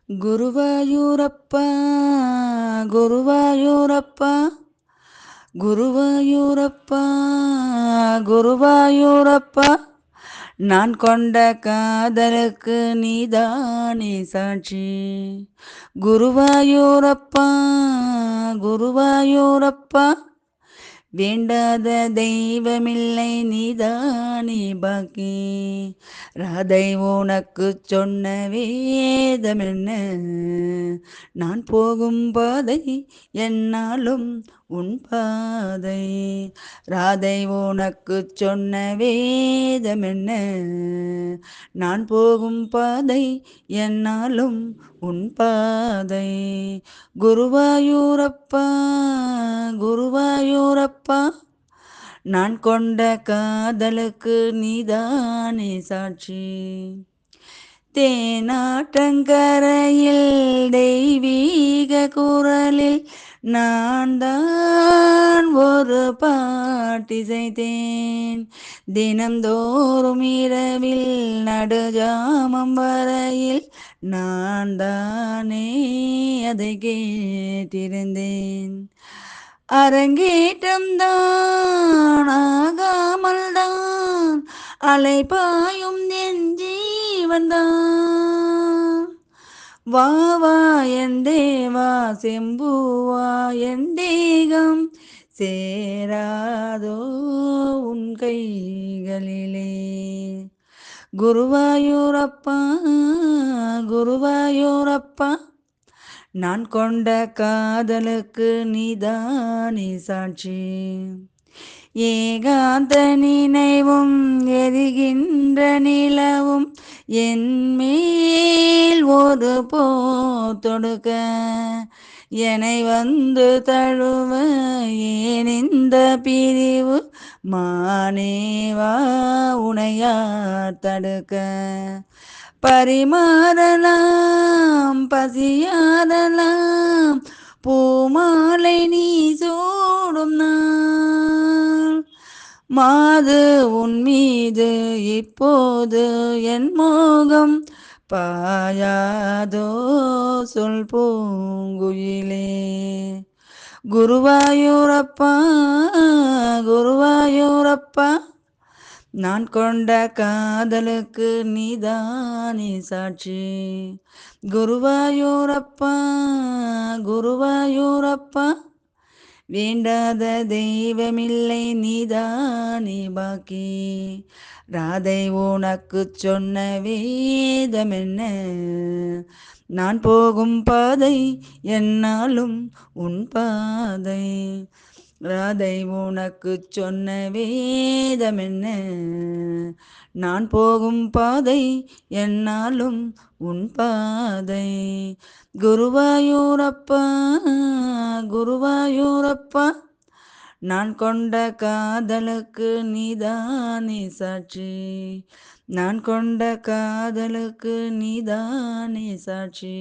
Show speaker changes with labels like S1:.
S1: குருவாயூரப்பா குருவாயூரப்பா குருவாயூரப்பா குருவாயூரப்பா நான் கொண்ட காதலுக்கு நீதானே சாட்சி. குருவாயூரப்பா குருவாயூரப்பா வேண்டாத தெய்வமில்லை நீதானே பாக்கி. ராதை உனக்கு சொன்ன வேதம் என்ன? நான் போகும் பாதை என்னாலும் உன் பாதை. ராதை உனக்கு சொன்ன வேதம் என்ன? நான் போகும் பாதை என்னாலும் உன் பாதை. குருவாயூரப்பா குருவாயூரப்பா நான் கொண்ட காதலுக்கு நீதானே சாட்சி. தேனாட்டங்கரையில் தெய்வீக குரலில் நான் தான் ஒரு பாட்டிசைத்தேன். தினந்தோறும் இரவில் நடுஜாமம் வரையில் நான் தானே அதை கேட்டிருந்தேன். அரங்கேற்றம் தான் ஆகாமல் தான் அலைபாயும் என் ஜீவன்தான். வா வா என் தேவா செம்புவா என் தேகம் சேராதோ உன் கைகளிலே. குருவாயூரப்பா குருவாயூரப்பா நான் கொண்ட காதலுக்கு நீதானே சாட்சி. ஏகாந்த நினைவும் எரிகின்ற நிலவும் என் மேல் ஒரு தொடுக்க என்னை வந்து தழுவ ஏன் இந்த பிரிவு மானேவா உனையார் தடுக்க. பரிமாறலாம் பசியாறலாம் பூமாலை நீ சூடும் நாள். மாது உன் மீது இப்போது என் மோகம் பாயாதோ சொல் பூங்குயிலே. குருவாயூரப்பா குருவாயூரப்பா நான் கொண்ட காதலுக்கு நீதானே சாட்சி. குருவாயூரப்பா குருவாயூரப்பா வேண்டாத தெய்வமில்லை நீதானே பாக்கி. ராதை உனக்கு சொன்ன வேதம் என்ன? நான் போகும் பாதை என்னாலும் உன் பாதை. ராதை உனக்கு சொன்ன வேதம் என்ன? நான் போகும் பாதை என்னாலும் உன் பாதை. குருவாயூரப்பா குருவாயூரப்பா நான் கொண்ட காதலுக்கு நீதானே சாட்சி. நான் கொண்ட காதலுக்கு நீதானே சாட்சி.